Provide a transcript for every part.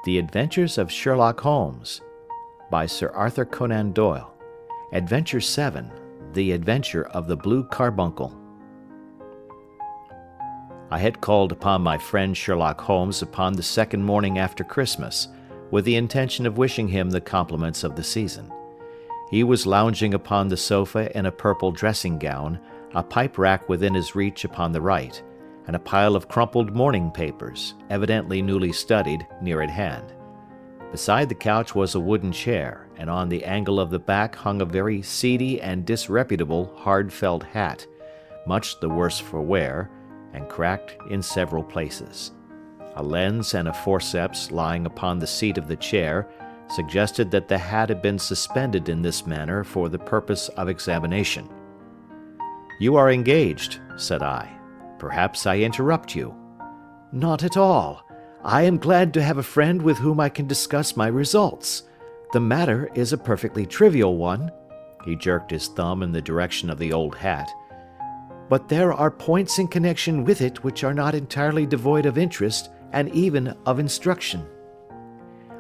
The Adventures of Sherlock Holmes, by Sir Arthur Conan Doyle. Adventure 7, The Adventure of the Blue Carbuncle. I had called upon my friend Sherlock Holmes upon the second morning after Christmas, with the intention of wishing him the compliments of the season. He was lounging upon the sofa in a purple dressing gown, a pipe rack within his reach upon the right, and a pile of crumpled morning papers, evidently newly studied, near at hand. Beside the couch was a wooden chair, and on the angle of the back hung a very seedy and disreputable hard felt hat, much the worse for wear, and cracked in several places. A lens and a forceps lying upon the seat of the chair suggested that the hat had been suspended in this manner for the purpose of examination. "You are engaged," said I. "Perhaps I interrupt you." "Not at all. I am glad to have a friend with whom I can discuss my results. The matter is a perfectly trivial one." He jerked his thumb in the direction of the old hat. "But there are points in connection with it which are not entirely devoid of interest and even of instruction."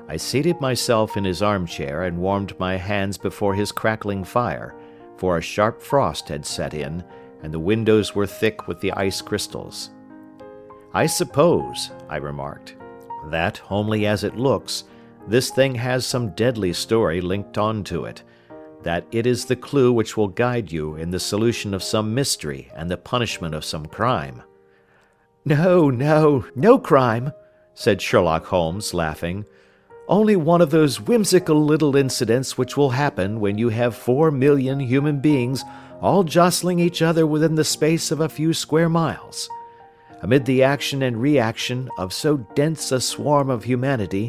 I seated myself in his armchair and warmed my hands before his crackling fire, for a sharp frost had set in, and the windows were thick with the ice crystals. "I suppose," I remarked, "that, homely as it looks, this thing has some deadly story linked on to it, that it is the clue which will guide you in the solution of some mystery and the punishment of some crime." No crime," said Sherlock Holmes, laughing. "Only one of those whimsical little incidents which will happen when you have 4,000,000 human beings all jostling each other within the space of a few square miles. Amid the action and reaction of so dense a swarm of humanity,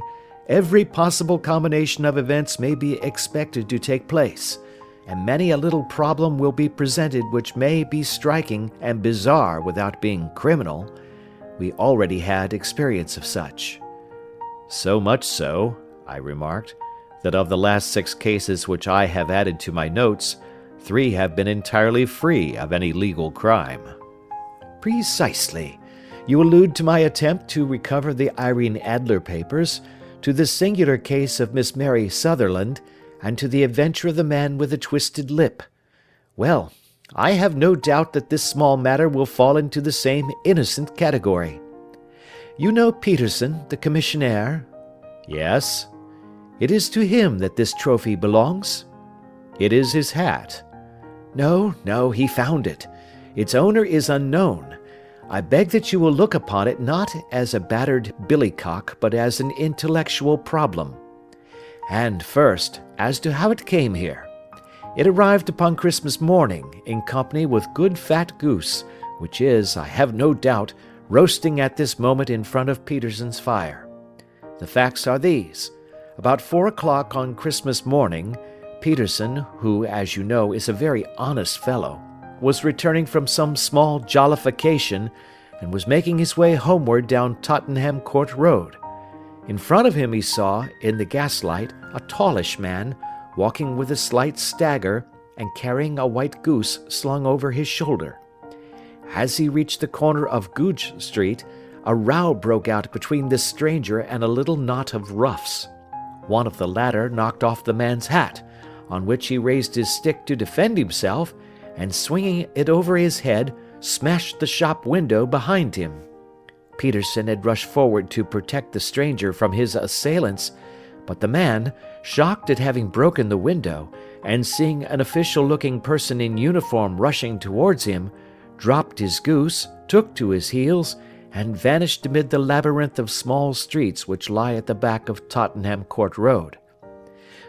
every possible combination of events may be expected to take place, and many a little problem will be presented which may be striking and bizarre without being criminal. We already had experience of such." "So much so," I remarked, "that of the last 6 cases which I have added to my notes, 3 have been entirely free of any legal crime." "Precisely. You allude to my attempt to recover the Irene Adler papers, to the singular case of Miss Mary Sutherland, and to the adventure of the man with the twisted lip. Well, I have no doubt that this small matter will fall into the same innocent category. You know Peterson, the commissionaire?" "Yes." "It is to him that this trophy belongs?" "It is his hat." No, he found it. Its owner is unknown. I beg that you will look upon it not as a battered billycock, but as an intellectual problem. And first, as to how it came here. It arrived upon Christmas morning, in company with good fat goose, which is, I have no doubt, roasting at this moment in front of Peterson's fire. The facts are these. About 4 o'clock on Christmas morning, Peterson, who, as you know, is a very honest fellow, was returning from some small jollification and was making his way homeward down Tottenham Court Road. In front of him he saw, in the gaslight, a tallish man, walking with a slight stagger and carrying a white goose slung over his shoulder. As he reached the corner of Goodge Street, a row broke out between this stranger and a little knot of roughs. One of the latter knocked off the man's hat, on which he raised his stick to defend himself, and swinging it over his head, smashed the shop window behind him. Peterson had rushed forward to protect the stranger from his assailants, but the man, shocked at having broken the window, and seeing an official-looking person in uniform rushing towards him, dropped his goose, took to his heels, and vanished amid the labyrinth of small streets which lie at the back of Tottenham Court Road.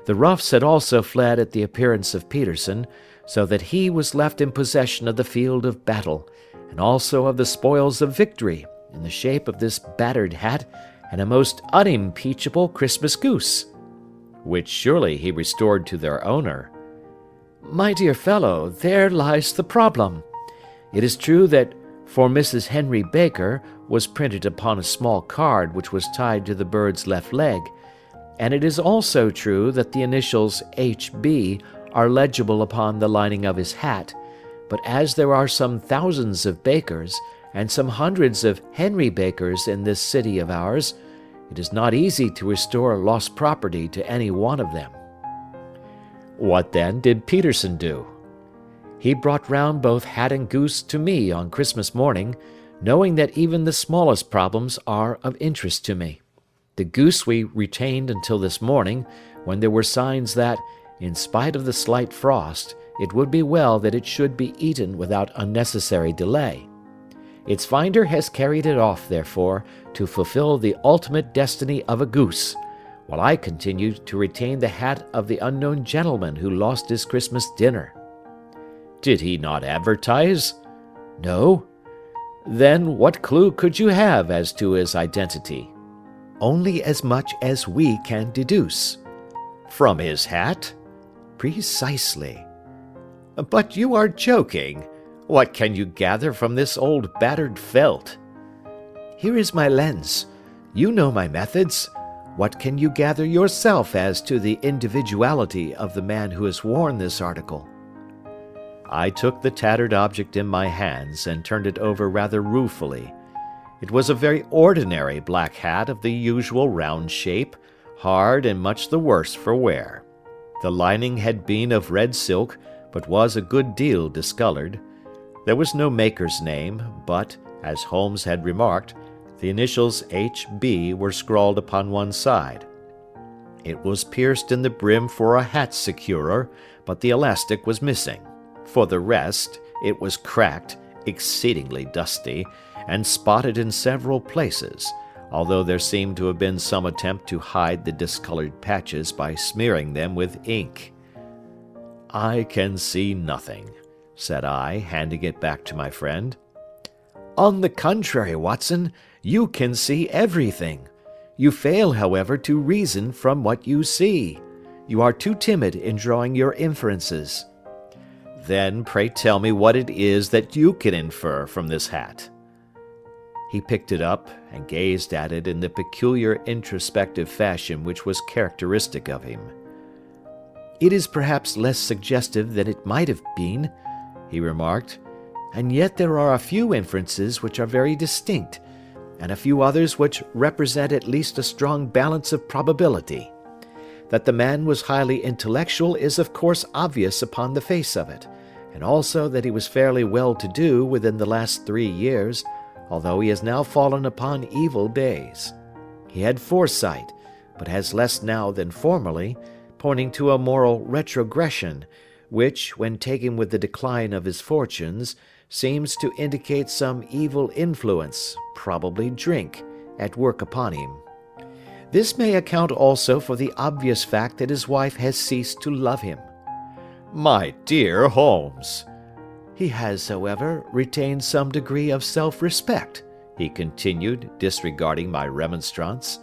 The roughs had also fled at the appearance of Peterson, so that he was left in possession of the field of battle, and also of the spoils of victory, in the shape of this battered hat and a most unimpeachable Christmas goose." "Which surely he restored to their owner." "My dear fellow, there lies the problem. It is true that 'For Mrs. Henry Baker' was printed upon a small card which was tied to the bird's left leg, and it is also true that the initials H.B. are legible upon the lining of his hat, but as there are some thousands of Bakers, and some hundreds of Henry Bakers in this city of ours, It is not easy to restore lost property to any one of them." What then did Peterson do? He brought round both hat and goose to me on Christmas morning, knowing that even the smallest problems are of interest to me. The goose we retained until this morning, when there were signs that, in spite of the slight frost, it would be well that it should be eaten without unnecessary delay. Its finder has carried it off, therefore, to fulfill the ultimate destiny of a goose, while I continue to retain the hat of the unknown gentleman who lost his Christmas dinner. Did he not advertise? No. Then what clue could you have as to his identity? Only as much as we can deduce. From his hat? Precisely. But you are joking. What can you gather from this old battered felt? Here is my lens. You know my methods. What can you gather yourself as to the individuality of the man who has worn this article? I took the tattered object in my hands and turned it over rather ruefully. It was a very ordinary black hat of the usual round shape, hard and much the worse for wear. The lining had been of red silk, but was a good deal discolored. There was no maker's name, but, as Holmes had remarked, the initials H.B. were scrawled upon one side. It was pierced in the brim for a hat securer, but the elastic was missing. For the rest, it was cracked, exceedingly dusty, and spotted in several places, although there seemed to have been some attempt to hide the discolored patches by smearing them with ink. "I can see nothing," said I, handing it back to my friend. "On the contrary, Watson, you can see everything. You fail, however, to reason from what you see. You are too timid in drawing your inferences." "Then pray tell me what it is that you can infer from this hat." He picked it up and gazed at it in the peculiar introspective fashion which was characteristic of him. "It is perhaps less suggestive than it might have been," he remarked, "and yet there are a few inferences which are very distinct, and a few others which represent at least a strong balance of probability. That the man was highly intellectual is of course obvious upon the face of it, and also that he was fairly well-to-do within the last 3 years, although he has now fallen upon evil days. He had foresight, but has less now than formerly, pointing to a moral retrogression, which, when taken with the decline of his fortunes, seems to indicate some evil influence, probably drink, at work upon him. This may account also for the obvious fact that his wife has ceased to love him." "My dear Holmes!" "He has, however, retained some degree of self-respect," he continued, disregarding my remonstrance.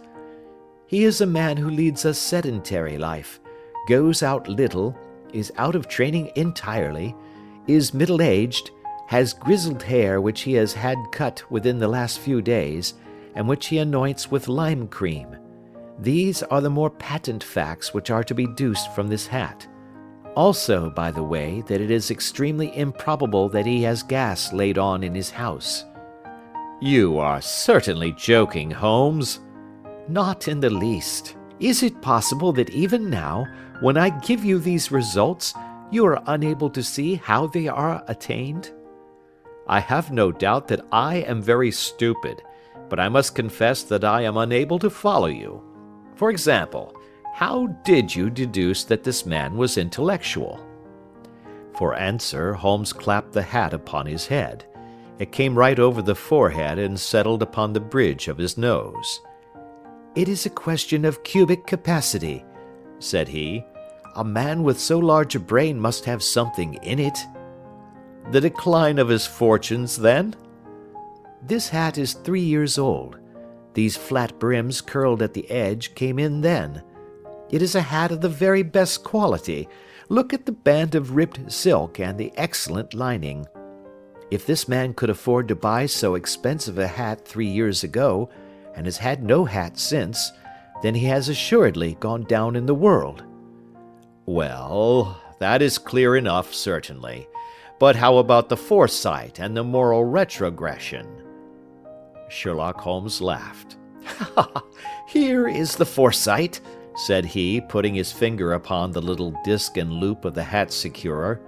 "He is a man who leads a sedentary life, goes out little, is out of training entirely, is middle-aged, has grizzled hair which he has had cut within the last few days, and which he anoints with lime cream. These are the more patent facts which are to be deduced from this hat. Also, by the way, that it is extremely improbable that he has gas laid on in his house." "You are certainly joking, Holmes." "Not in the least. Is it possible that even now, when I give you these results, you are unable to see how they are attained?" "I have no doubt that I am very stupid, but I must confess that I am unable to follow you. For example, how did you deduce that this man was intellectual?" For answer, Holmes clapped the hat upon his head. It came right over the forehead and settled upon the bridge of his nose. "It is a question of cubic capacity," said he. "A man with so large a brain must have something in it." "The decline of his fortunes, then?" "This hat is 3 years old. These flat brims curled at the edge came in then. It is a hat of the very best quality. Look at the band of ribbed silk and the excellent lining. If this man could afford to buy so expensive a hat 3 years ago, and has had no hat since, then he has assuredly gone down in the world." "Well, that is clear enough, certainly. But how about the foresight and the moral retrogression?" Sherlock Holmes laughed. "Here is the foresight," said he, putting his finger upon the little disc and loop of the hat securer.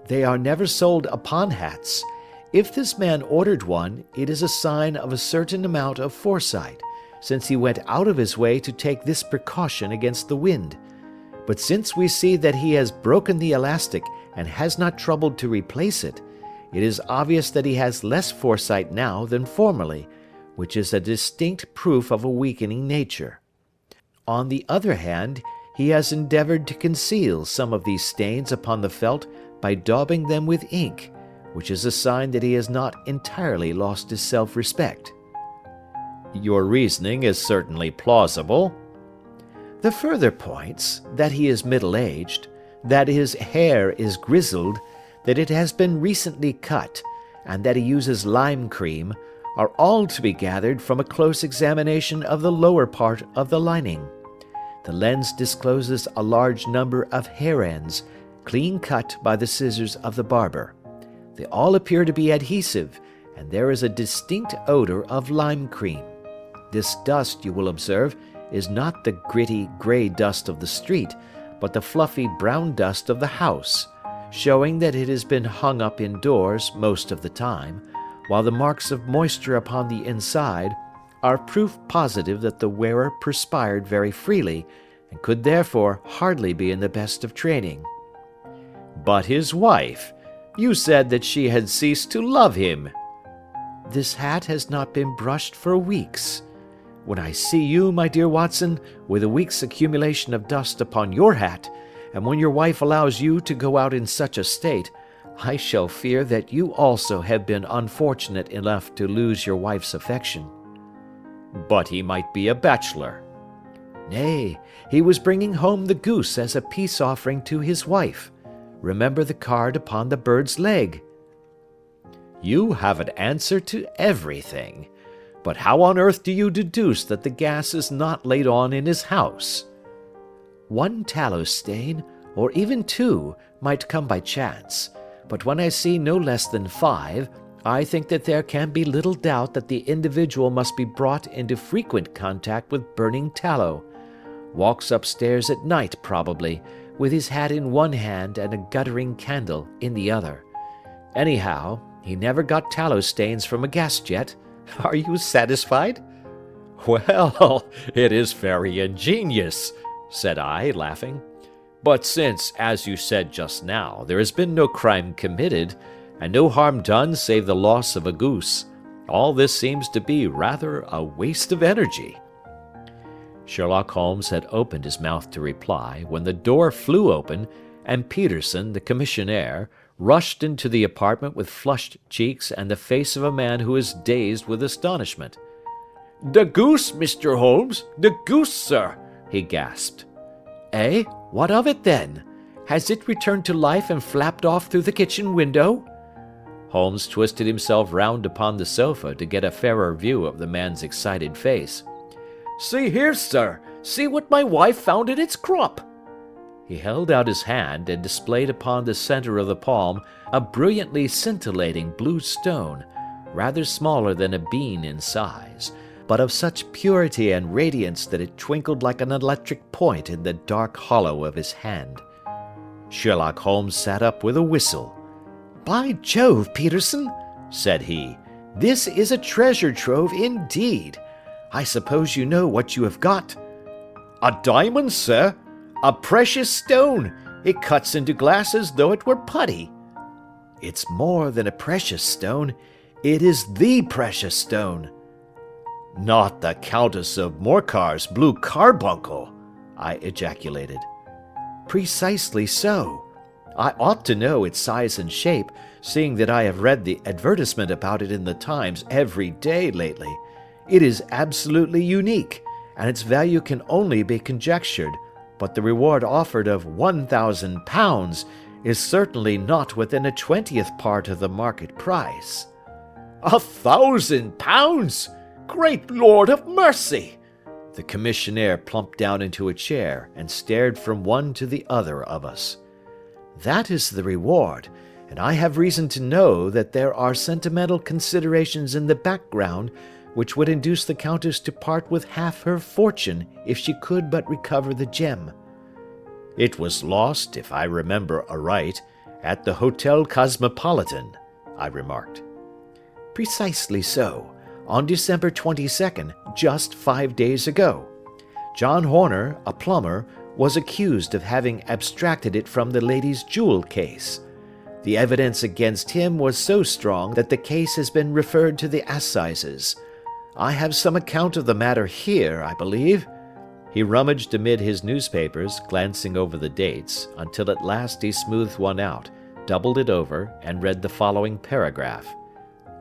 "They are never sold upon hats. If this man ordered one, it is a sign of a certain amount of foresight, since he went out of his way to take this precaution against the wind. But since we see that he has broken the elastic and has not troubled to replace it, it is obvious that he has less foresight now than formerly, which is a distinct proof of a weakening nature. On the other hand, he has endeavored to conceal some of these stains upon the felt by daubing them with ink, which is a sign that he has not entirely lost his self-respect." "Your reasoning is certainly plausible." "The further points, that he is middle-aged, that his hair is grizzled, that it has been recently cut, and that he uses lime cream, are all to be gathered from a close examination of the lower part of the lining. The lens discloses a large number of hair ends, clean cut by the scissors of the barber. They all appear to be adhesive, and there is a distinct odor of lime cream. This dust, you will observe, is not the gritty grey dust of the street, but the fluffy brown dust of the house, showing that it has been hung up indoors most of the time, while the marks of moisture upon the inside are proof positive that the wearer perspired very freely, and could therefore hardly be in the best of training." "But his wife? You said that she had ceased to love him." "This hat has not been brushed for weeks. When I see you, my dear Watson, with a week's accumulation of dust upon your hat, and when your wife allows you to go out in such a state, I shall fear that you also have been unfortunate enough to lose your wife's affection." "But he might be a bachelor." "Nay, he was bringing home the goose as a peace offering to his wife. Remember the card upon the bird's leg." "You have an answer to everything. But how on earth do you deduce that the gas is not laid on in his house?" "One tallow stain, or even two, might come by chance, but when I see no less than 5, I think that there can be little doubt that the individual must be brought into frequent contact with burning tallow. Walks upstairs at night, probably, with his hat in one hand and a guttering candle in the other. Anyhow, he never got tallow stains from a gas jet. Are you satisfied?" "Well, it is very ingenious," said I, laughing. "But since, as you said just now, there has been no crime committed, and no harm done save the loss of a goose, all this seems to be rather a waste of energy." Sherlock Holmes had opened his mouth to reply, when the door flew open, and Peterson, the commissionaire, rushed into the apartment with flushed cheeks and the face of a man who is dazed with astonishment. "The goose, Mr. Holmes! The goose, sir!" he gasped. "Eh? What of it, then? Has it returned to life and flapped off through the kitchen window?" Holmes twisted himself round upon the sofa to get a fairer view of the man's excited face. "See here, sir! See what my wife found in its crop!" He held out his hand and displayed upon the center of the palm a brilliantly scintillating blue stone, rather smaller than a bean in size, but of such purity and radiance that it twinkled like an electric point in the dark hollow of his hand. Sherlock Holmes sat up with a whistle. "By Jove, Peterson," said he, "this is a treasure trove indeed. I suppose you know what you have got." "A diamond, sir! A precious stone! It cuts into glass as though it were putty." "It's more than a precious stone. It is the precious stone." "Not the Countess of Morcar's blue carbuncle!" I ejaculated. "Precisely so. I ought to know its size and shape, seeing that I have read the advertisement about it in the Times every day lately. It is absolutely unique, and its value can only be conjectured, but the reward offered of £1,000 is certainly not within a 20th part of the market price." £1,000! Great Lord of mercy! The commissionaire plumped down into a chair and stared from one to the other of us. "That is the reward, and I have reason to know that there are sentimental considerations in the background which would induce the Countess to part with half her fortune if she could but recover the gem. It was lost, if I remember aright, at the Hotel Cosmopolitan, I remarked. Precisely so, on December 22nd, just 5 days ago. John Horner, a plumber, was accused of having abstracted it from the lady's jewel case. The evidence against him was so strong that the case has been referred to the assizes. I have some account of the matter here, I believe. He rummaged amid his newspapers, glancing over the dates, until at last he smoothed one out, doubled it over, and read the following paragraph.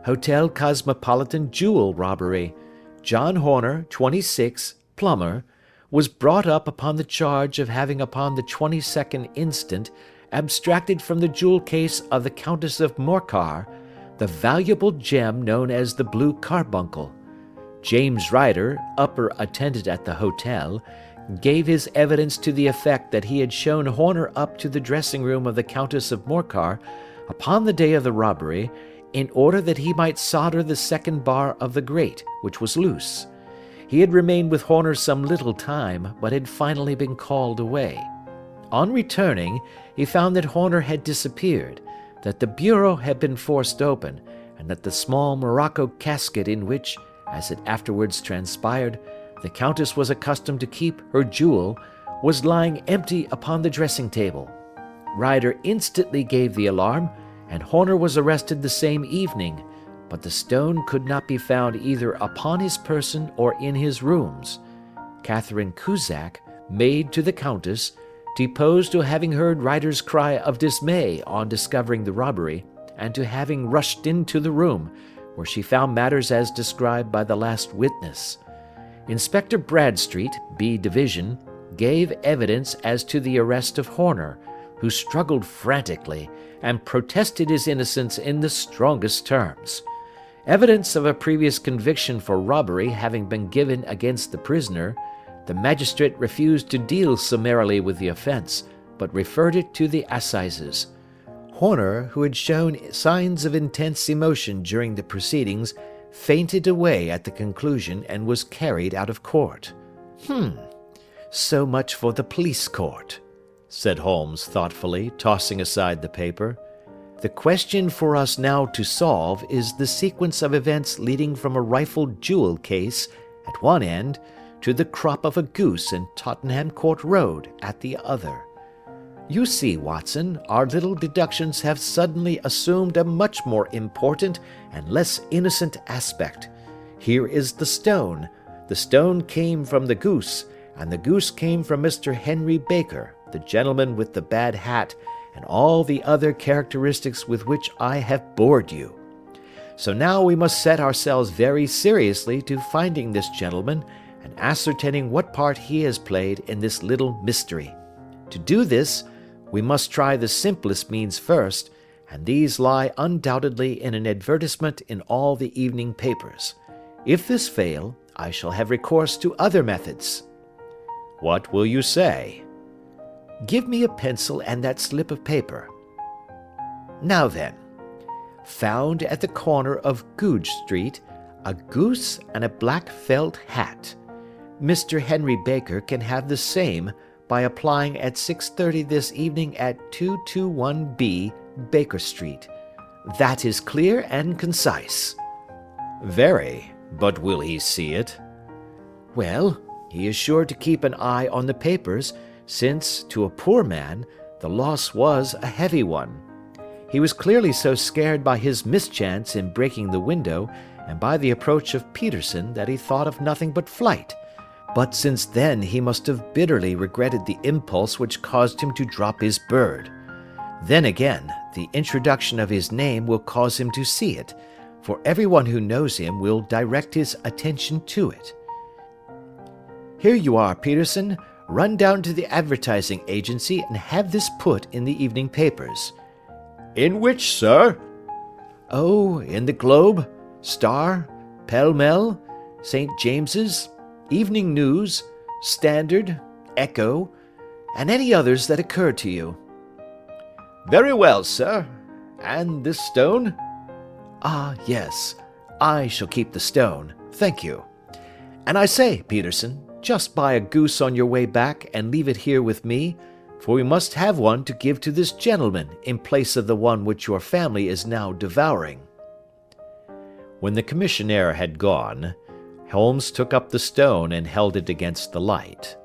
Hotel Cosmopolitan jewel robbery. John Horner, 26, plumber, was brought up upon the charge of having upon the 22nd instant abstracted from the jewel case of the Countess of Morcar the valuable gem known as the Blue Carbuncle. James Ryder, upper attendant at the hotel, gave his evidence to the effect that he had shown Horner up to the dressing-room of the Countess of Morcar upon the day of the robbery in order that he might solder the second bar of the grate, which was loose. He had remained with Horner some little time, but had finally been called away. On returning, he found that Horner had disappeared, that the bureau had been forced open, and that the small morocco casket in which, as it afterwards transpired, the Countess was accustomed to keep her jewel, was lying empty upon the dressing-table. Ryder instantly gave the alarm, and Horner was arrested the same evening, but the stone could not be found either upon his person or in his rooms. Catherine Cusack, maid to the Countess, deposed to having heard Ryder's cry of dismay on discovering the robbery, and to having rushed into the room, where she found matters as described by the last witness. Inspector Bradstreet, B Division, gave evidence as to the arrest of Horner, who struggled frantically, and protested his innocence in the strongest terms. Evidence of a previous conviction for robbery having been given against the prisoner, the magistrate refused to deal summarily with the offence, but referred it to the assizes. Horner, who had shown signs of intense emotion during the proceedings, fainted away at the conclusion and was carried out of court. So much for the police court, said Holmes thoughtfully, tossing aside the paper. The question for us now to solve is the sequence of events leading from a rifled jewel case at one end to the crop of a goose in Tottenham Court Road at the other. You see, Watson, our little deductions have suddenly assumed a much more important and less innocent aspect. Here is the stone. The stone came from the goose, and the goose came from Mr. Henry Baker, the gentleman with the bad hat, and all the other characteristics with which I have bored you. So now we must set ourselves very seriously to finding this gentleman and ascertaining what part he has played in this little mystery. To do this, we must try the simplest means first, and these lie undoubtedly in an advertisement in all the evening papers. If this fail, I shall have recourse to other methods. What will you say? Give me a pencil and that slip of paper. Now then, found at the corner of Goodge Street, a goose and a black felt hat. Mr. Henry Baker can have the same by applying at 6:30 this evening at 221B Baker Street. That is clear and concise. Very, but will he see it? Well, he is sure to keep an eye on the papers, since, to a poor man, the loss was a heavy one. He was clearly so scared by his mischance in breaking the window, and by the approach of Peterson, that he thought of nothing but flight. But since then he must have bitterly regretted the impulse which caused him to drop his bird. Then again, the introduction of his name will cause him to see it, for everyone who knows him will direct his attention to it. Here you are, Peterson. Run down to the advertising agency and have this put in the evening papers. In which, sir? Oh, in the Globe, Star, Pall Mall, St. James's, Evening News, Standard, Echo, and any others that occur to you. Very well, sir. And this stone? Ah, yes, I shall keep the stone, thank you. And I say, Peterson, just buy a goose on your way back and leave it here with me, for we must have one to give to this gentleman in place of the one which your family is now devouring." When the commissionaire had gone, Holmes took up the stone and held it against the light.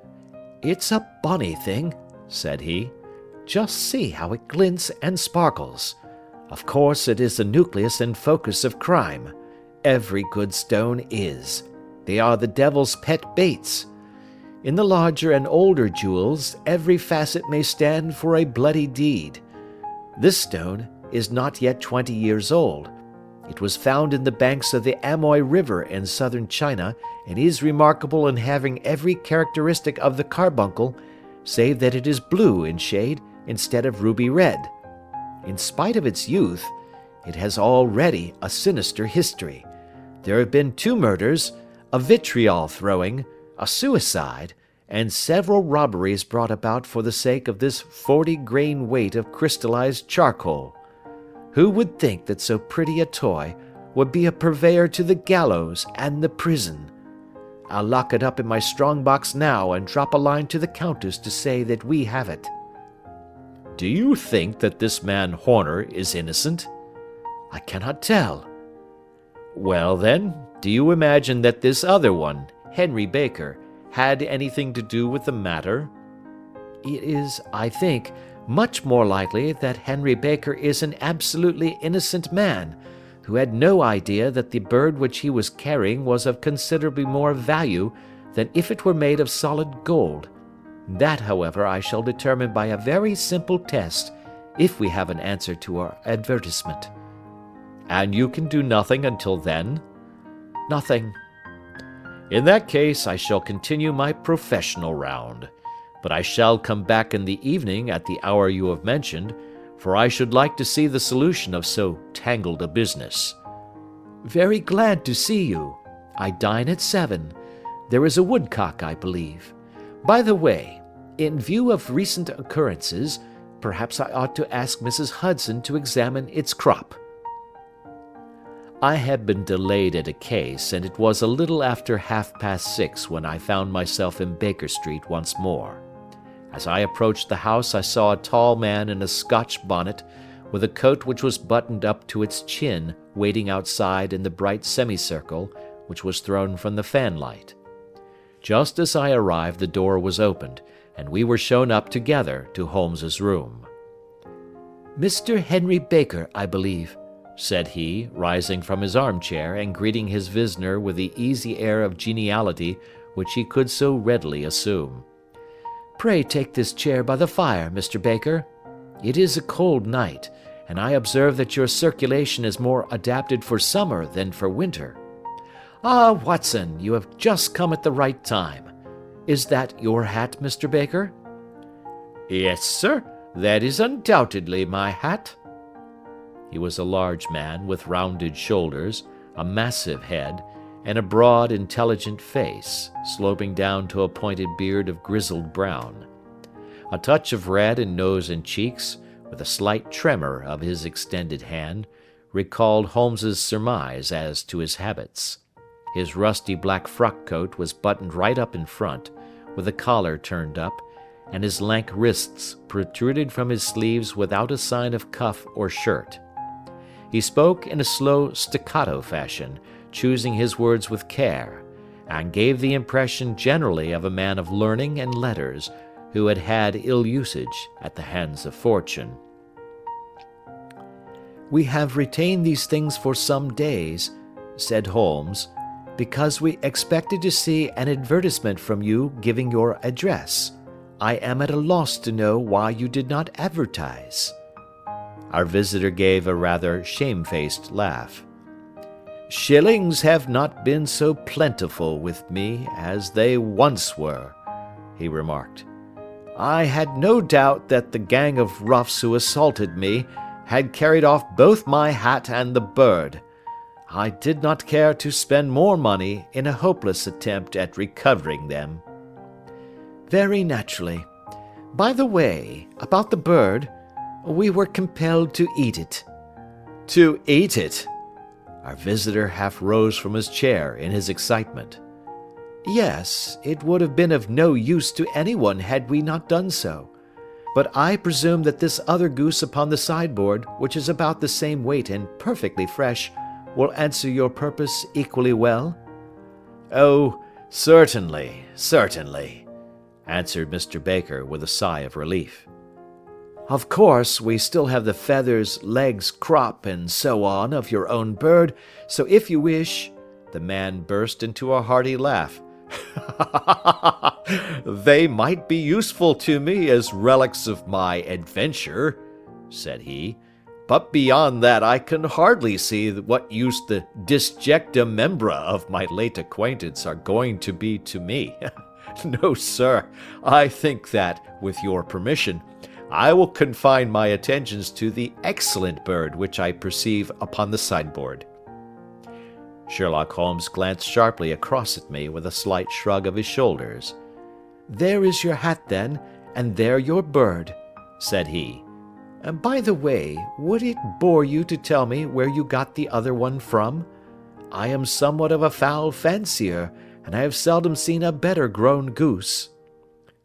"It's a bonny thing," said he. "Just see how it glints and sparkles. Of course it is the nucleus and focus of crime. Every good stone is. They are the devil's pet baits. In the larger and older jewels, every facet may stand for a bloody deed. This stone is not yet 20 years old. It was found in the banks of the Amoy River in southern China, and is remarkable in having every characteristic of the carbuncle, save that it is blue in shade instead of ruby red. In spite of its youth, it has already a sinister history. There have been 2 murders, a vitriol throwing, a suicide, and several robberies brought about for the sake of this 40-grain weight of crystallized charcoal. Who would think that so pretty a toy would be a purveyor to the gallows and the prison? I'll lock it up in my strong box now and drop a line to the Countess to say that we have it." "Do you think that this man Horner is innocent?" "I cannot tell." "Well, then, do you imagine that this other one, Henry Baker, had anything to do with the matter?" "It is, I think, much more likely that Henry Baker is an absolutely innocent man, who had no idea that the bird which he was carrying was of considerably more value than if it were made of solid gold. That, however, I shall determine by a very simple test, if we have an answer to our advertisement." "And you can do nothing until then?" "Nothing." "In that case, I shall continue my professional round. But I shall come back in the evening at the hour you have mentioned, for I should like to see the solution of so tangled a business." "Very glad to see you. I dine at 7. There is a woodcock, I believe. By the way, in view of recent occurrences, perhaps I ought to ask Mrs. Hudson to examine its crop." I had been delayed at a case, and it was a little after 6:30 when I found myself in Baker Street once more. As I approached the house I saw a tall man in a Scotch bonnet, with a coat which was buttoned up to its chin, waiting outside in the bright semicircle which was thrown from the fanlight. Just as I arrived the door was opened, and we were shown up together to Holmes's room. "Mr. Henry Baker, I believe," said he, rising from his armchair and greeting his visitor with the easy air of geniality which he could so readily assume. "Pray take this chair by the fire, Mr. Baker. It is a cold night, and I observe that your circulation is more adapted for summer than for winter. Ah, Watson, you have just come at the right time. Is that your hat, Mr. Baker?" "Yes, sir, that is undoubtedly my hat." He was a large man with rounded shoulders, a massive head, and a broad, intelligent face, sloping down to a pointed beard of grizzled brown. A touch of red in nose and cheeks, with a slight tremor of his extended hand, recalled Holmes's surmise as to his habits. His rusty black frock coat was buttoned right up in front, with the collar turned up, and his lank wrists protruded from his sleeves without a sign of cuff or shirt. He spoke in a slow staccato fashion, choosing his words with care, and gave the impression generally of a man of learning and letters, who had had ill usage at the hands of fortune. "We have retained these things for some days," said Holmes, "because we expected to see an advertisement from you giving your address. I am at a loss to know why you did not advertise." Our visitor gave a rather shamefaced laugh. "Shillings have not been so plentiful with me as they once were," he remarked. "I had no doubt that the gang of roughs who assaulted me had carried off both my hat and the bird. I did not care to spend more money in a hopeless attempt at recovering them." "Very naturally. By the way, about the bird, we were compelled to eat it." "To eat it?" Our visitor half rose from his chair in his excitement. Yes, it would have been of no use to anyone had we not done so. But I presume that this other goose upon the sideboard, which is about the same weight and perfectly fresh, will answer your purpose equally well? Oh, certainly, certainly, answered Mr. Baker with a sigh of relief. Of course, we still have the feathers, legs, crop, and so on of your own bird, so if you wish— The man burst into a hearty laugh. They might be useful to me as relics of my adventure, said he, but beyond that I can hardly see what use the disjecta membra of my late acquaintance are going to be to me. No, sir, I think that, with your permission, I will confine my attentions to the excellent bird which I perceive upon the sideboard. Sherlock Holmes glanced sharply across at me with a slight shrug of his shoulders. There is your hat, then, and there your bird, said he. And by the way, would it bore you to tell me where you got the other one from? I am somewhat of a fowl fancier, and I have seldom seen a better grown goose.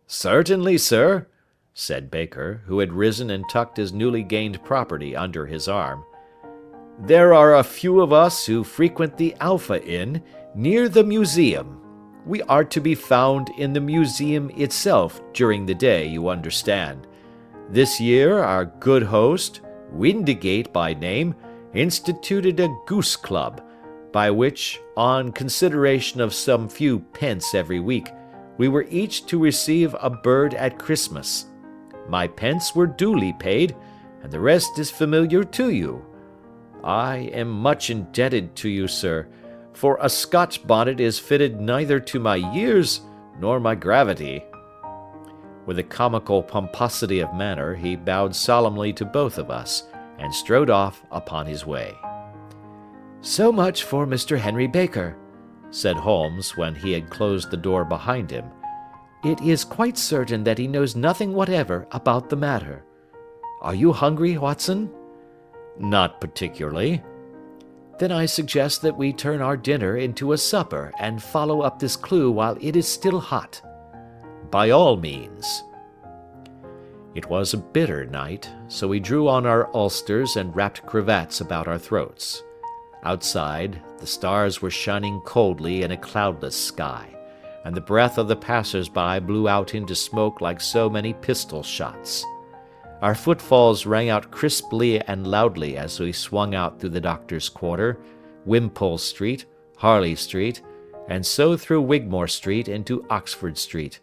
Certainly, sir, said Baker, who had risen and tucked his newly gained property under his arm. There are a few of us who frequent the Alpha Inn, near the museum. We are to be found in the museum itself during the day, you understand. This year our good host, Windigate by name, instituted a goose club, by which, on consideration of some few pence every week, we were each to receive a bird at Christmas. My pence were duly paid, and the rest is familiar to you. I am much indebted to you, sir, for a Scotch bonnet is fitted neither to my years nor my gravity. With a comical pomposity of manner, he bowed solemnly to both of us, and strode off upon his way. So much for Mr. Henry Baker, said Holmes when he had closed the door behind him. It is quite certain that he knows nothing whatever about the matter. Are you hungry, Watson? Not particularly. Then I suggest that we turn our dinner into a supper and follow up this clue while it is still hot. By all means. It was a bitter night, so we drew on our ulsters and wrapped cravats about our throats. Outside, the stars were shining coldly in a cloudless sky, and the breath of the passers-by blew out into smoke like so many pistol shots. Our footfalls rang out crisply and loudly as we swung out through the Doctor's Quarter, Wimpole Street, Harley Street, and so through Wigmore Street into Oxford Street.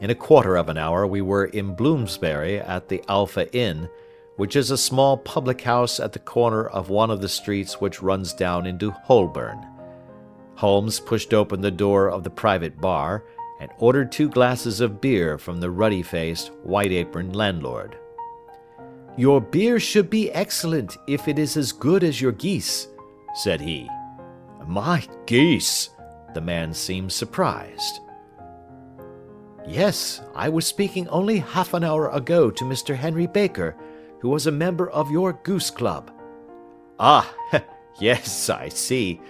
In a quarter of an hour we were in Bloomsbury at the Alpha Inn, which is a small public house at the corner of one of the streets which runs down into Holborn. Holmes pushed open the door of the private bar, and ordered 2 glasses of beer from the ruddy-faced, white-aproned landlord. Your beer should be excellent if it is as good as your geese, said he. My geese! The man seemed surprised. Yes, I was speaking only half an hour ago to Mr. Henry Baker, who was a member of your goose club. Ah, yes, I see.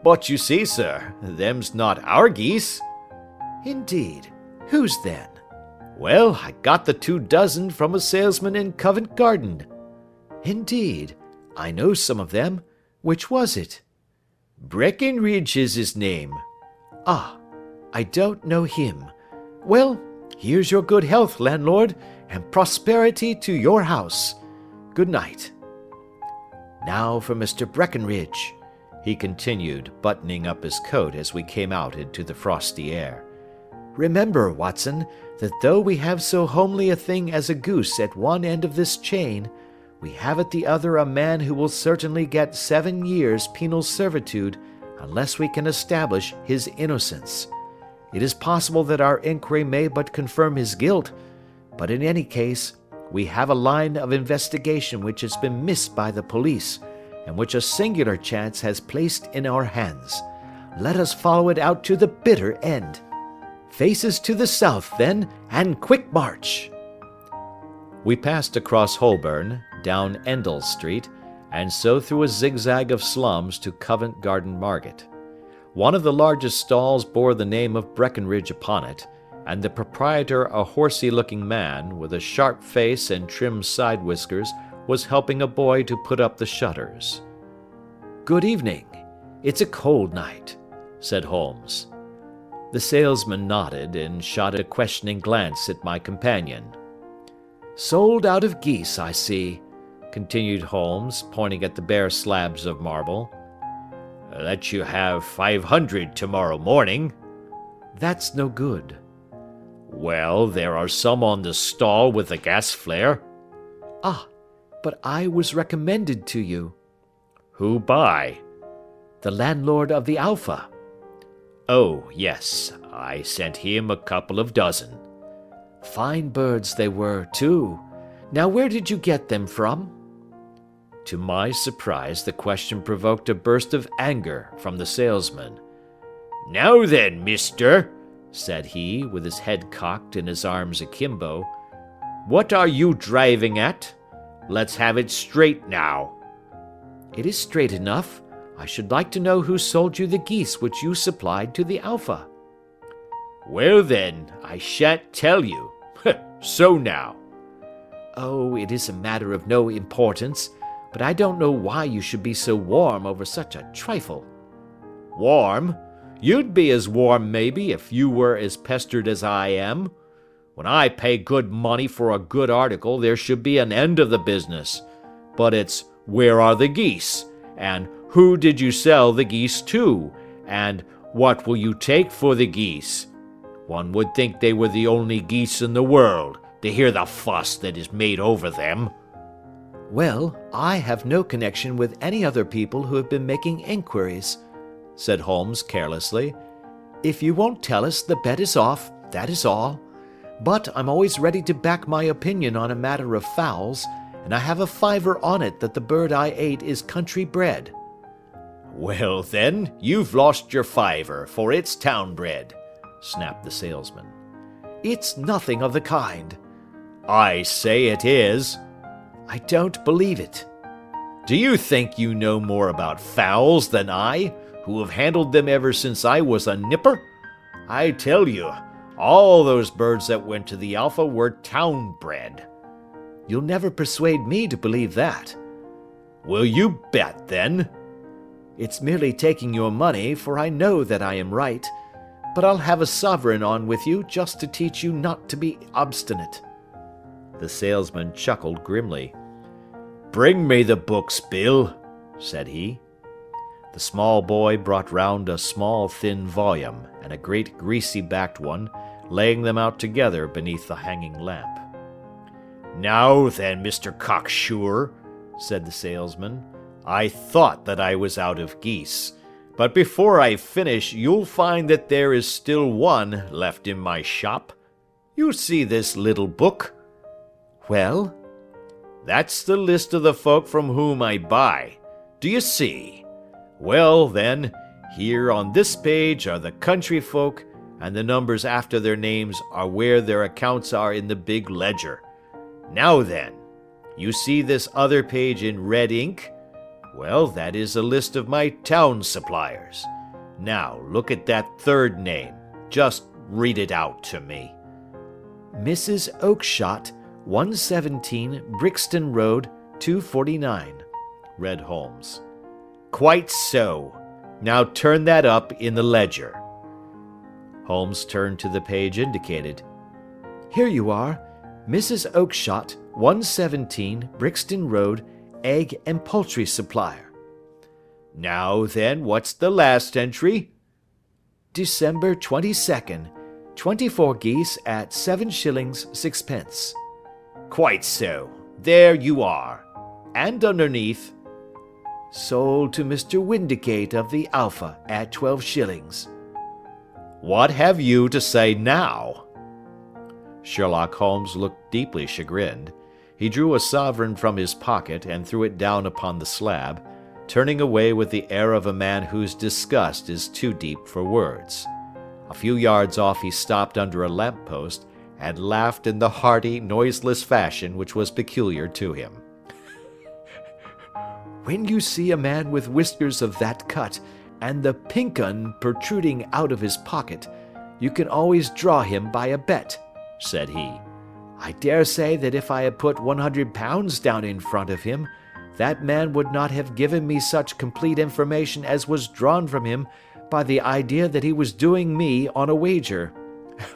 But you see, sir, them's not our geese. Indeed. Whose then? Well, I got the 2 dozen from a salesman in Covent Garden. Indeed. I know some of them. Which was it? Breckenridge is his name. Ah, I don't know him. Well, here's your good health, landlord, and prosperity to your house. Good night. Now for Mr. Breckenridge, he continued, buttoning up his coat as we came out into the frosty air. Remember, Watson, that though we have so homely a thing as a goose at one end of this chain, we have at the other a man who will certainly get 7 years penal servitude unless we can establish his innocence. It is possible that our inquiry may but confirm his guilt, but in any case, we have a line of investigation which has been missed by the police, and which a singular chance has placed in our hands. Let us follow it out to the bitter end. Faces to the south, then, and quick march! We passed across Holborn, down Endell Street, and so through a zigzag of slums to Covent Garden Market. One of the largest stalls bore the name of Breckenridge upon it, and the proprietor, a horsey-looking man, with a sharp face and trim side whiskers, was helping a boy to put up the shutters. "Good evening. It's a cold night," said Holmes. The salesman nodded and shot a questioning glance at my companion. "Sold out of geese, I see," continued Holmes, pointing at the bare slabs of marble. "Let you have 500 tomorrow morning." "That's no good." "Well, there are some on the stall with the gas flare." "Ah, but I was recommended to you." "Who by?" "The landlord of the Alpha." "Oh, yes, I sent him a couple of dozen." "Fine birds they were, too. Now where did you get them from?" To my surprise, the question provoked a burst of anger from the salesman. "Now then, mister," said he, with his head cocked and his arms akimbo, "what are you driving at? Let's have it straight now." "It is straight enough. I should like to know who sold you the geese which you supplied to the Alpha." "Well then, I shan't tell you. So now." "Oh, it is a matter of no importance, but I don't know why you should be so warm over such a trifle." "Warm? You'd be as warm, maybe, if you were as pestered as I am. When I pay good money for a good article, there should be an end of the business. But it's, where are the geese? And who did you sell the geese to? And what will you take for the geese? One would think they were the only geese in the world, to hear the fuss that is made over them." "Well, I have no connection with any other people who have been making inquiries," said Holmes carelessly. "If you won't tell us, the bet is off, that is all. But I'm always ready to back my opinion on a matter of fowls, and I have a fiver on it that the bird I ate is country bred." "Well then, you've lost your fiver, for it's town bred," snapped the salesman. "It's nothing of the kind." "I say it is." "I don't believe it." "Do you think you know more about fowls than I, who have handled them ever since I was a nipper? I tell you, all those birds that went to the Alpha were town bred." "You'll never persuade me to believe that." "Will you bet, then?" "It's merely taking your money, for I know that I am right. But I'll have a sovereign on with you just to teach you not to be obstinate." The salesman chuckled grimly. "Bring me the books, Bill," said he. The small boy brought round a small thin volume, and a great greasy-backed one, laying them out together beneath the hanging lamp. "Now then, Mr. Cocksure," said the salesman, "I thought that I was out of geese, but before I finish you'll find that there is still one left in my shop. You see this little book?" "Well?" "That's the list of the folk from whom I buy. Do you see? Well, then, here on this page are the country folk, and the numbers after their names are where their accounts are in the big ledger. Now then, you see this other page in red ink? Well, that is a list of my town suppliers. Now, look at that third name. Just read it out to me." "Mrs. Oakshott, 117 Brixton Road, 249, read Holmes. "Quite so. Now turn that up in the ledger." Holmes turned to the page indicated. "Here you are. Mrs. Oakshott, 117 Brixton Road, egg and poultry supplier." "Now then, what's the last entry?" "December 22nd, 24 geese at 7 shillings 6 pence. "Quite so. There you are. And underneath?" "Sold to Mr. Windicate of the Alpha at 12 shillings. "What have you to say now?" Sherlock Holmes looked deeply chagrined. He drew a sovereign from his pocket and threw it down upon the slab, turning away with the air of a man whose disgust is too deep for words. A few yards off he stopped under a lamp-post and laughed in the hearty, noiseless fashion which was peculiar to him. When you see a man with whiskers of that cut, and the pink 'un protruding out of his pocket, you can always draw him by a bet," said he. "I dare say that if I had put £100 down in front of him, that man would not have given me such complete information as was drawn from him by the idea that he was doing me on a wager.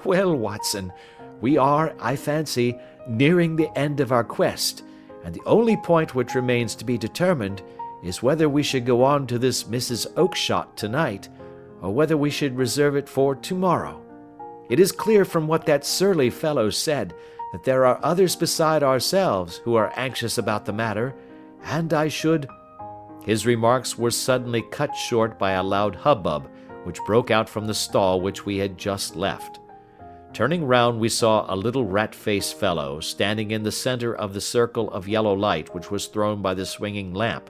Well, Watson, we are, I fancy, nearing the end of our quest, and the only point which remains to be determined is whether we should go on to this Mrs. Oakshott tonight, or whether we should reserve it for tomorrow. It is clear from what that surly fellow said that there are others beside ourselves who are anxious about the matter, and I should—" His remarks were suddenly cut short by a loud hubbub which broke out from the stall which we had just left. Turning round, we saw a little rat-faced fellow standing in the centre of the circle of yellow light which was thrown by the swinging lamp,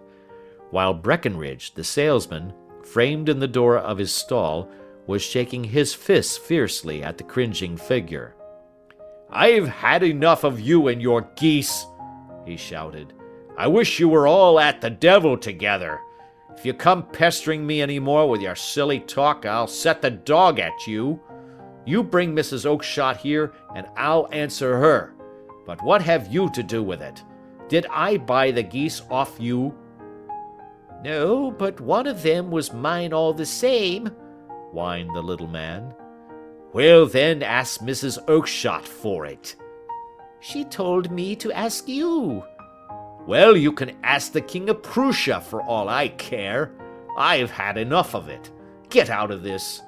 while Breckenridge, the salesman, framed in the door of his stall, was shaking his fists fiercely at the cringing figure. "I've had enough of you and your geese," he shouted. "I wish you were all at the devil together. If you come pestering me any more with your silly talk, I'll set the dog at you. You bring Mrs. Oakshott here, and I'll answer her. But what have you to do with it? Did I buy the geese off you?" "No, but one of them was mine all the same," whined the little man. "Well, then, ask Mrs. Oakshott for it." "She told me to ask you." "Well, you can ask the King of Prussia for all I care. I've had enough of it. Get out of this."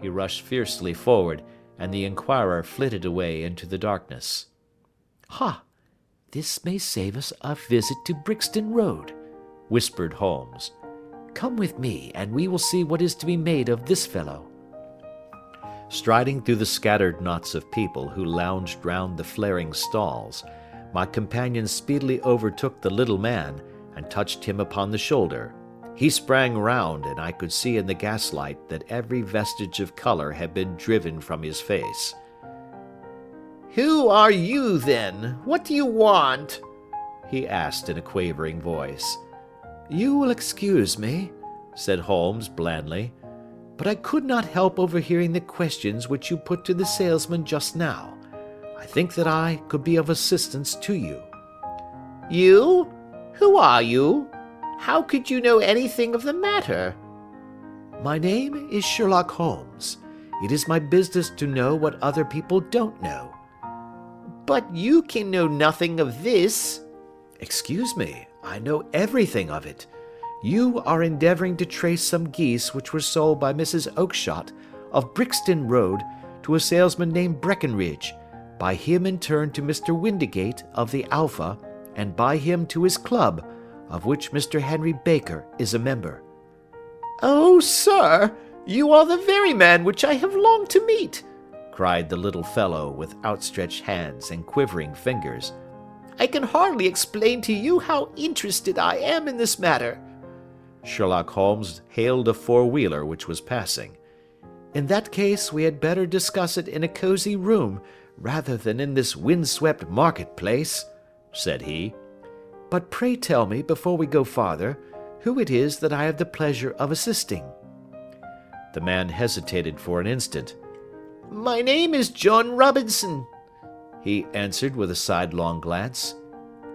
He rushed fiercely forward, and the inquirer flitted away into the darkness. "Ha! This may save us a visit to Brixton Road," whispered Holmes. "Come with me, and we will see what is to be made of this fellow." Striding through the scattered knots of people who lounged round the flaring stalls, my companion speedily overtook the little man and touched him upon the shoulder. He sprang round, and I could see in the gaslight that every vestige of colour had been driven from his face. "Who are you, then? What do you want?" he asked in a quavering voice. "You will excuse me," said Holmes blandly, "but I could not help overhearing the questions which you put to the salesman just now. I think that I could be of assistance to you." "You? Who are you? How could you know anything of the matter?" "My name is Sherlock Holmes. It is my business to know what other people don't know." "But you can know nothing of this." "Excuse me, I know everything of it. You are endeavouring to trace some geese which were sold by Mrs. Oakshott of Brixton Road to a salesman named Breckenridge, by him in turn to Mr. Windigate of the Alpha, and by him to his club, of which Mr. Henry Baker is a member." "Oh, sir, you are the very man which I have longed to meet," cried the little fellow with outstretched hands and quivering fingers. "I can hardly explain to you how interested I am in this matter." Sherlock Holmes hailed a four-wheeler which was passing. "In that case we had better discuss it in a cosy room rather than in this wind-swept market-place," said he. "But pray tell me, before we go farther, who it is that I have the pleasure of assisting." The man hesitated for an instant. "My name is John Robinson," he answered with a sidelong glance.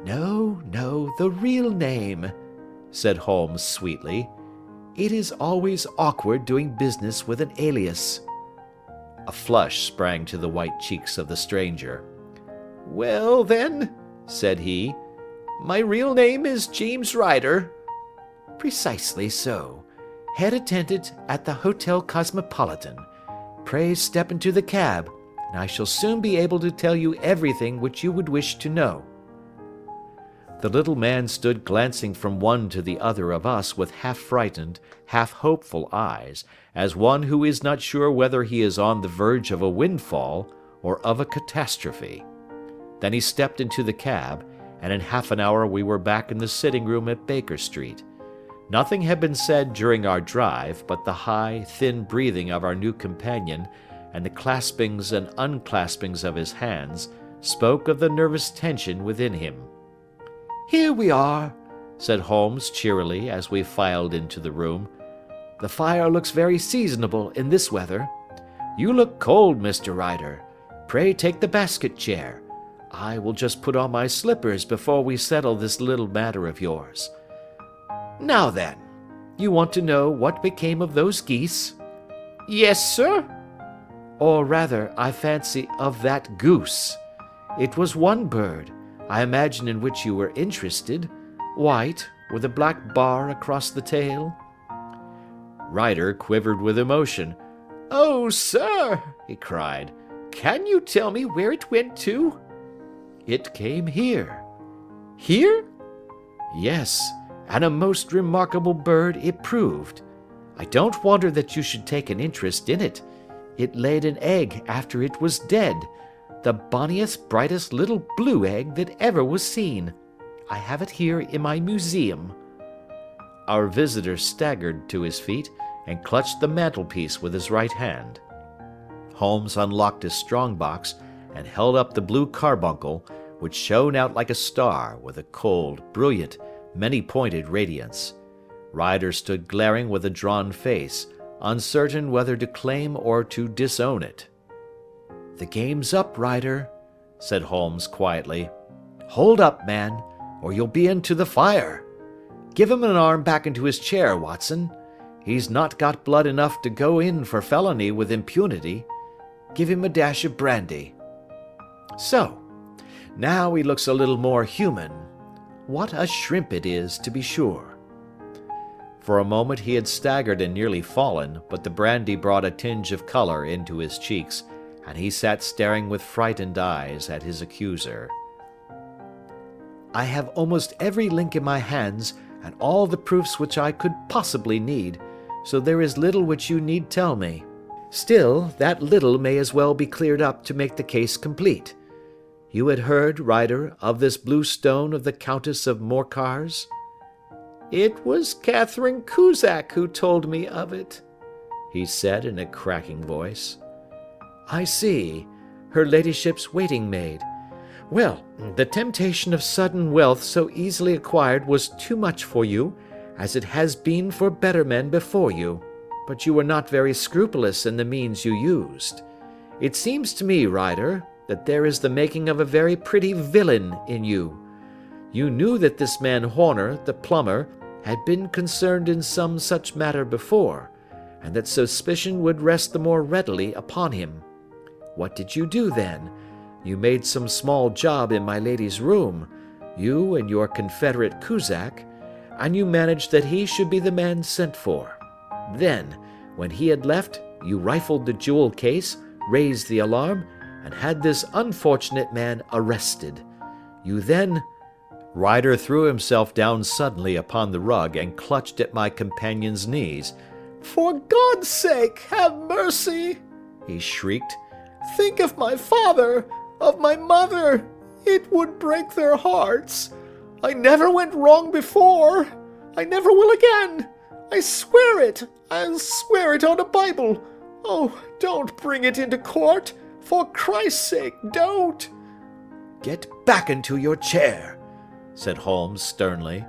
"No, no, the real name," said Holmes sweetly. "It is always awkward doing business with an alias." A flush sprang to the white cheeks of the stranger. "Well, then," said he, "my real name is James Ryder." "Precisely so. Head attendant at the Hotel Cosmopolitan. Pray step into the cab, and I shall soon be able to tell you everything which you would wish to know." The little man stood glancing from one to the other of us with half-frightened, half-hopeful eyes, as one who is not sure whether he is on the verge of a windfall or of a catastrophe. Then he stepped into the cab, and in half an hour we were back in the sitting-room at Baker Street. Nothing had been said during our drive, but the high, thin breathing of our new companion, and the claspings and unclaspings of his hands, spoke of the nervous tension within him. "Here we are," said Holmes cheerily as we filed into the room. "The fire looks very seasonable in this weather. You look cold, Mr. Ryder. Pray take the basket chair. I will just put on my slippers before we settle this little matter of yours. Now then, you want to know what became of those geese?" "Yes, sir." "Or rather, I fancy, of that goose. It was one bird, I imagine, in which you were interested, white, with a black bar across the tail." Ryder quivered with emotion. "Oh, sir," he cried, "can you tell me where it went to?" "It came here." "Here?" "Yes, and a most remarkable bird it proved. I don't wonder that you should take an interest in it. It laid an egg after it was dead, the bonniest, brightest little blue egg that ever was seen. I have it here in my museum." Our visitor staggered to his feet and clutched the mantelpiece with his right hand. Holmes unlocked his strong-box and held up the blue carbuncle, which shone out like a star with a cold, brilliant, many-pointed radiance. Ryder stood glaring with a drawn face, uncertain whether to claim or to disown it. "The game's up, Ryder," said Holmes quietly. "Hold up, man, or you'll be into the fire. Give him an arm back into his chair, Watson. He's not got blood enough to go in for felony with impunity. Give him a dash of brandy. So, now he looks a little more human. What a shrimp it is, to be sure." For a moment he had staggered and nearly fallen, but the brandy brought a tinge of color into his cheeks, and he sat staring with frightened eyes at his accuser. "I have almost every link in my hands, and all the proofs which I could possibly need, so there is little which you need tell me. Still, that little may as well be cleared up to make the case complete. You had heard, Ryder, of this blue stone of the Countess of Morcar's?" "It was Catherine Cusack who told me of it," he said in a cracking voice. "I see. Her ladyship's waiting-maid. Well, the temptation of sudden wealth so easily acquired was too much for you, as it has been for better men before you, but you were not very scrupulous in the means you used. It seems to me, Ryder, that there is the making of a very pretty villain in you. You knew that this man Horner, the plumber, had been concerned in some such matter before, and that suspicion would rest the more readily upon him. What did you do then? You made some small job in my lady's room, you and your confederate Cusack, and you managed that he should be the man sent for. Then, when he had left, you rifled the jewel case, raised the alarm, and had this unfortunate man arrested. You then—" Ryder threw himself down suddenly upon the rug and clutched at my companion's knees. "For God's sake, have mercy!" he shrieked. "Think of my father, of my mother. It would break their hearts. I never went wrong before. I never will again. I swear it. I'll swear it on a Bible. Oh, don't bring it into court. For Christ's sake, don't." "Get back into your chair," said Holmes sternly.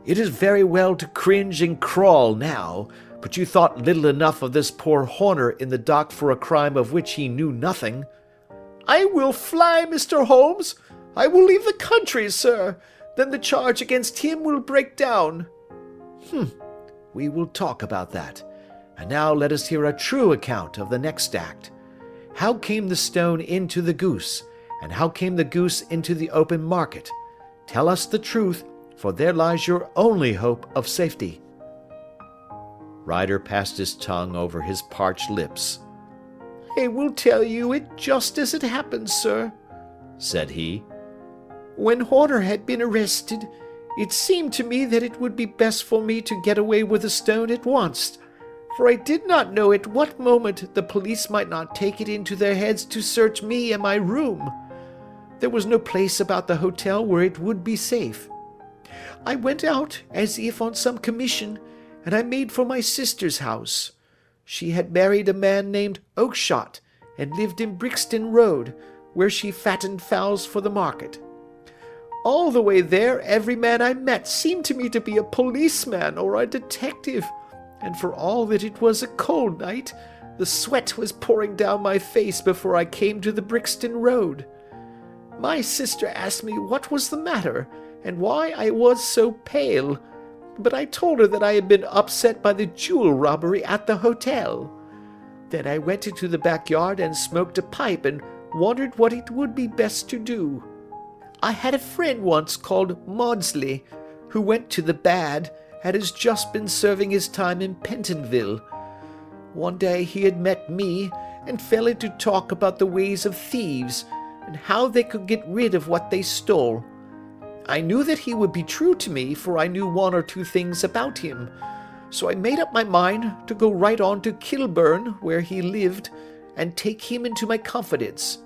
"It is very well to cringe and crawl now, but you thought little enough of this poor Horner in the dock for a crime of which he knew nothing." "I will fly, Mr. Holmes. I will leave the country, sir. Then the charge against him will break down." We will talk about that. And now let us hear a true account of the next act. How came the stone into the goose, and how came the goose into the open market? Tell us the truth, for there lies your only hope of safety." Ryder passed his tongue over his parched lips. "I will tell you it just as it happened, sir," said he. "When Horner had been arrested, it seemed to me that it would be best for me to get away with the stone at once, for I did not know at what moment the police might not take it into their heads to search me and my room. There was no place about the hotel where it would be safe. I went out as if on some commission, and I made for my sister's house. She had married a man named Oakshott, and lived in Brixton Road, where she fattened fowls for the market. All the way there, every man I met seemed to me to be a policeman or a detective, and for all that it was a cold night, the sweat was pouring down my face before I came to the Brixton Road. My sister asked me what was the matter, and why I was so pale, but I told her that I had been upset by the jewel robbery at the hotel. Then I went into the backyard and smoked a pipe and wondered what it would be best to do. I had a friend once called Maudsley, who went to the bad and has just been serving his time in Pentonville. One day he had met me and fell into talk about the ways of thieves and how they could get rid of what they stole. I knew that he would be true to me, for I knew one or two things about him, so I made up my mind to go right on to Kilburn, where he lived, and take him into my confidence.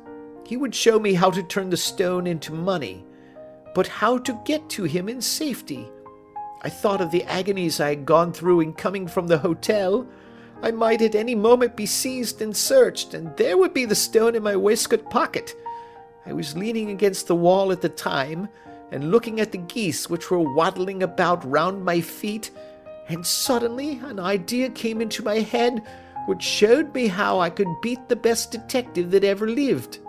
He would show me how to turn the stone into money, but how to get to him in safety. I thought of the agonies I had gone through in coming from the hotel. I might at any moment be seized and searched, and there would be the stone in my waistcoat pocket. I was leaning against the wall at the time, and looking at the geese which were waddling about round my feet, and suddenly an idea came into my head which showed me how I could beat the best detective that ever lived.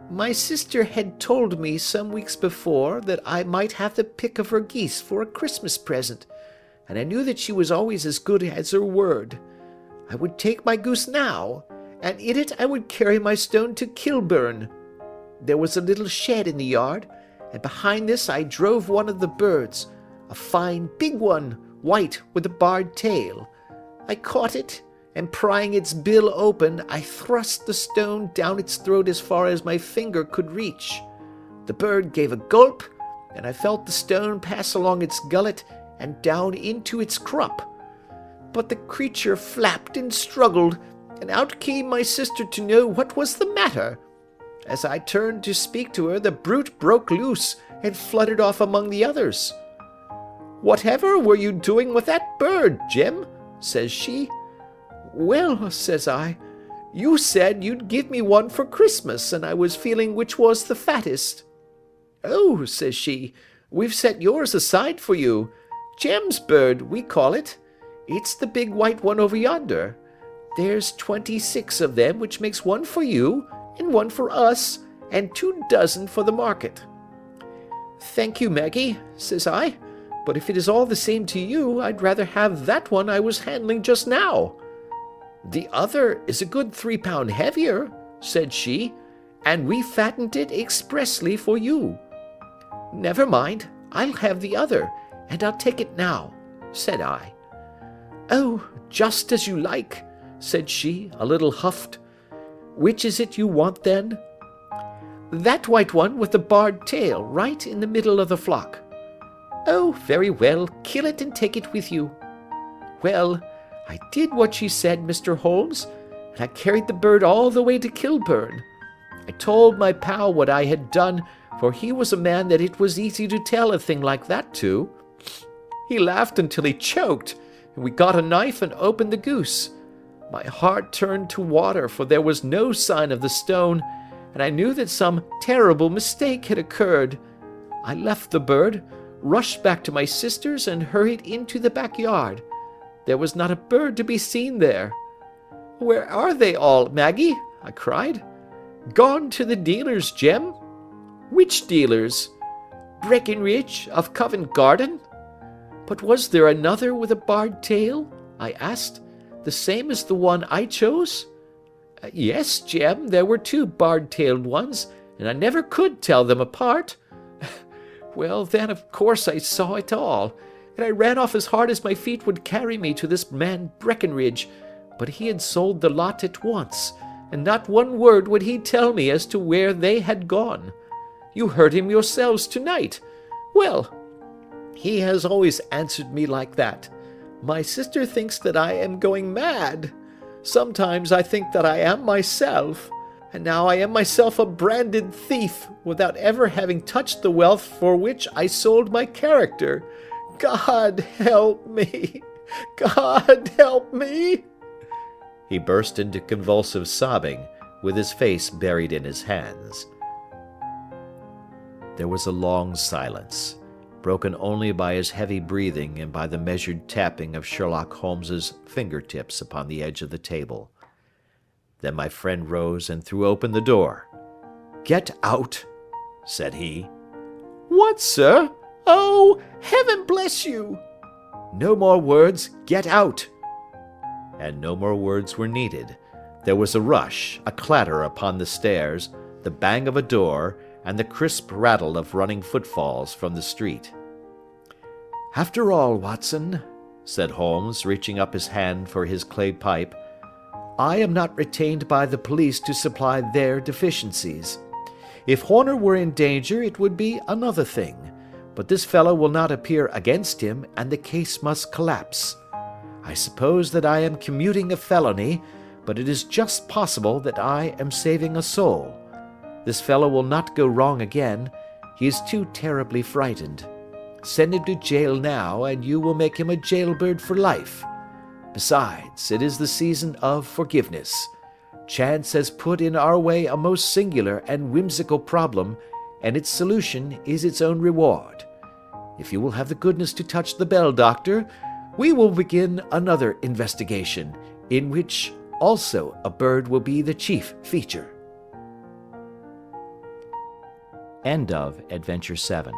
My sister had told me some weeks before that I might have the pick of her geese for a Christmas present, and I knew that she was always as good as her word. I would take my goose now, and in it I would carry my stone to Kilburn. There was a little shed in the yard, and behind this I drove one of the birds, a fine big one, white with a barred tail. I caught it, and prying its bill open, I thrust the stone down its throat as far as my finger could reach. The bird gave a gulp, and I felt the stone pass along its gullet and down into its crop. But the creature flapped and struggled, and out came my sister to know what was the matter. As I turned to speak to her, the brute broke loose and fluttered off among the others. "Whatever were you doing with that bird, Jim?" says she. "Well," says I, "you said you'd give me one for Christmas, and I was feeling which was the fattest." "Oh," says she, "we've set yours aside for you. Jem's bird, we call it. It's the big white one over yonder. There's 26 of them, which makes one for you, and one for us, and 24 for the market." "Thank you, Maggie," says I, "but if it is all the same to you, I'd rather have that one I was handling just now." "The other is a good 3 pound heavier," said she, "and we fattened it expressly for you." "Never mind, I'll have the other, and I'll take it now," said I. "Oh, just as you like," said she, a little huffed. "Which is it you want, then?" "That white one with the barred tail, right in the middle of the flock." "Oh, very well, kill it and take it with you." Well, I did what she said, Mr. Holmes, and I carried the bird all the way to Kilburn. I told my pal what I had done, for he was a man that it was easy to tell a thing like that to. He laughed until he choked, and we got a knife and opened the goose. My heart turned to water, for there was no sign of the stone, and I knew that some terrible mistake had occurred. I left the bird, rushed back to my sister's, and hurried into the backyard. There was not a bird to be seen there. "Where are they all, Maggie?" I cried. "Gone to the dealers, Jem." "Which dealers?" "Breckenridge, of Covent Garden." "But was there another with a barred tail?" I asked. "The same as the one I chose?" "Yes, Jem, there were 2 barred-tailed ones, and I never could tell them apart." "Well, then, of course I saw it all, and I ran off as hard as my feet would carry me to this man Breckenridge, but he had sold the lot at once, and not one word would he tell me as to where they had gone. You heard him yourselves tonight. Well, he has always answered me like that. My sister thinks that I am going mad. Sometimes I think that I am myself, and now I am myself a branded thief, without ever having touched the wealth for which I sold my character. God help me! God help me!" He burst into convulsive sobbing, with his face buried in his hands. There was a long silence, broken only by his heavy breathing and by the measured tapping of Sherlock Holmes's fingertips upon the edge of the table. Then my friend rose and threw open the door. "Get out," said he. "What, sir? Oh, heaven bless you!" "No more words. Get out." And no more words were needed. There was a rush, a clatter upon the stairs, the bang of a door, and the crisp rattle of running footfalls from the street. "After all, Watson," said Holmes, reaching up his hand for his clay pipe, "I am not retained by the police to supply their deficiencies. If Horner were in danger, it would be another thing, but this fellow will not appear against him, and the case must collapse. I suppose that I am commuting a felony, but it is just possible that I am saving a soul. This fellow will not go wrong again. He is too terribly frightened. Send him to jail now, and you will make him a jailbird for life. Besides, it is the season of forgiveness. Chance has put in our way a most singular and whimsical problem, and its solution is its own reward. If you will have the goodness to touch the bell, Doctor, we will begin another investigation, in which also a bird will be the chief feature." End of Adventure 7.